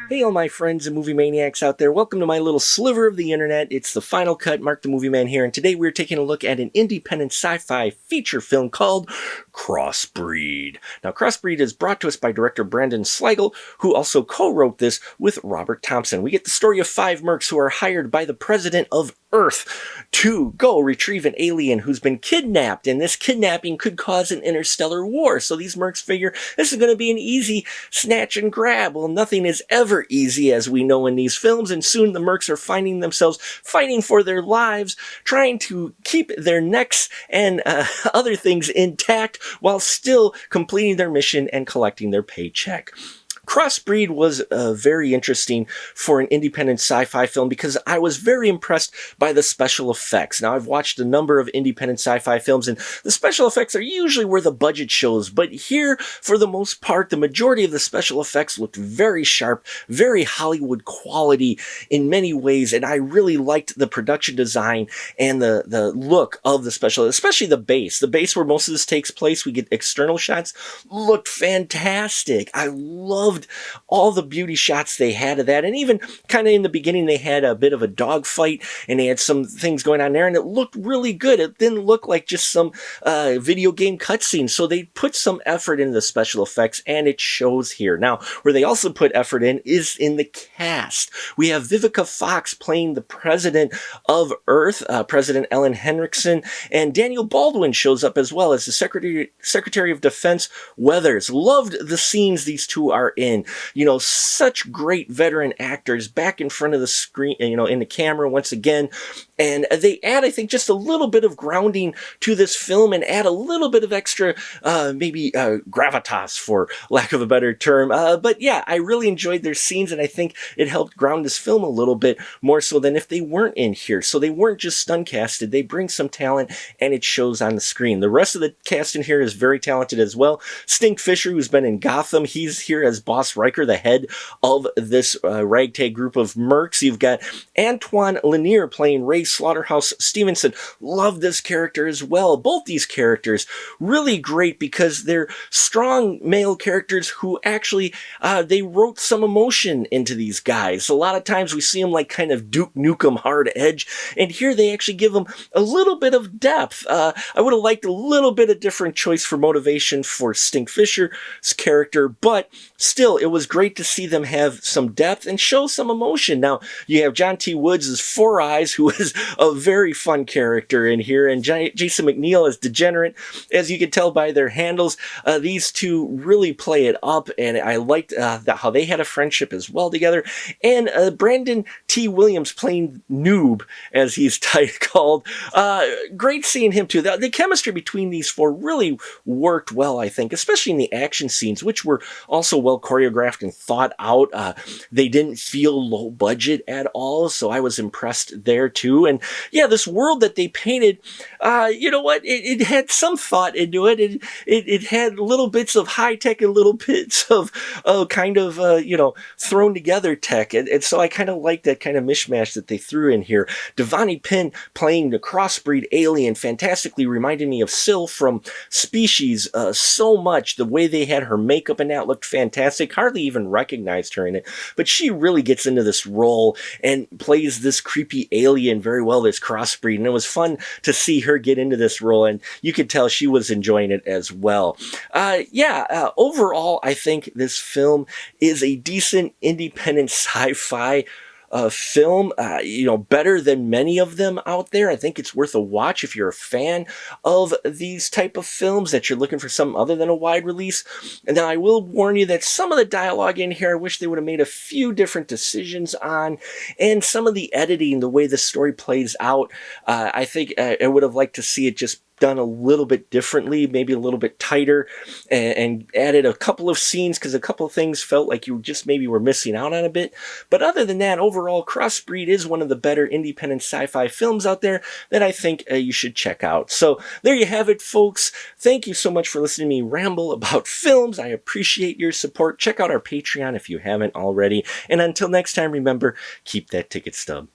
Hey all my friends and movie maniacs out there, welcome to my little sliver of the internet. It's the Final Cut, Mark the Movie Man here, and today we're taking a look at an independent sci-fi feature film called Crossbreed. Now Crossbreed is brought to us by director Brandon Slagle, who also co-wrote this with Robert Thompson. We get the story of 5 mercs who are hired by the president of Earth to go retrieve an alien who's been kidnapped, and this kidnapping could cause an interstellar war. So these mercs figure this is going to be an easy snatch and grab. Well, nothing is ever easy, as we know in these films, and soon the mercs are finding themselves fighting for their lives, trying to keep their necks and other things intact while still completing their mission and collecting their paycheck. Crossbreed was very interesting for an independent sci-fi film because I was very impressed by the special effects. Now, I've watched a number of independent sci-fi films, and the special effects are usually where the budget shows, but here, for the most part, the majority of the special effects looked very sharp, very Hollywood quality in many ways, and I really liked the production design and the look of the special, especially the base. The base where most of this takes place, we get external shots, looked fantastic. I loved all the beauty shots they had of that, and even kind of in the beginning they had a bit of a dogfight and they had some things going on there, and it looked really good. It didn't look like just some video game cutscene, so they put some effort into the special effects, and it shows here. Now, where they also put effort in is in the cast. We have Vivica Fox playing the president of Earth, President Ellen Henriksen, and Daniel Baldwin shows up as well as the Secretary of Defense Weathers. Loved the scenes these two are in. You know, such great veteran actors back in front of the screen, you know, in the camera once again. And they add, I think, just a little bit of grounding to this film and add a little bit of extra, maybe gravitas, for lack of a better term. But yeah, I really enjoyed their scenes, and I think it helped ground this film a little bit more so than if they weren't in here. So they weren't just stun casted. They bring some talent, and it shows on the screen. The rest of the cast in here is very talented as well. Stink Fisher, who's been in Gotham, he's here as Boss Riker, the head of this ragtag group of mercs. You've got Antoine Lanier playing Ray Slaughterhouse Stevenson. Love this character as well. Both these characters really great because they're strong male characters who actually they wrote some emotion into these guys. A lot of times we see them like kind of Duke Nukem hard edge, and here they actually give them a little bit of depth. I would have liked a little bit of different choice for motivation for Stink Fisher's character, but still, it was great to see them have some depth and show some emotion. Now, you have John T. Woods as Four Eyes, who is a very fun character in here, and Jason McNeil as Degenerate. As you can tell by their handles, these two really play it up, and I liked how they had a friendship as well together. And Brandon T. Williams playing Noob, as he's called. Great seeing him too. The chemistry between these four really worked well, I think, especially in the action scenes, which were also well choreographed and thought out. They didn't feel low budget at all, so I was impressed there too. And yeah, this world that they painted, you know what? It had some thought into it. It had little bits of high tech and little bits of kind of you know, thrown together tech, and so I kind of like that kind of mishmash that they threw in here. Devani Penn playing the Crossbreed alien fantastically reminded me of Syl from Species so much. The way they had her makeup and that looked fantastic. Hardly even recognized her in it, but she really gets into this role and plays this creepy alien very well, this Crossbreed, and it was fun to see her get into this role, and you could tell she was enjoying it as well. Overall, I think this film is a decent independent sci-fi film, you know, better than many of them out there. I think it's worth a watch if you're a fan of these type of films, that you're looking for something other than a wide release. And now I will warn you that some of the dialogue in here, I wish they would have made a few different decisions on, and some of the editing, the way the story plays out, I think I would have liked to see it just done a little bit differently, maybe a little bit tighter, and added a couple of scenes because a couple of things felt like you just maybe were missing out on a bit. But other than that, overall, Crossbreed is one of the better independent sci-fi films out there that I think you should check out. So there you have it, folks. Thank you so much for listening to me ramble about films. I appreciate your support. Check out our Patreon if you haven't already. And until next time, remember, keep that ticket stub.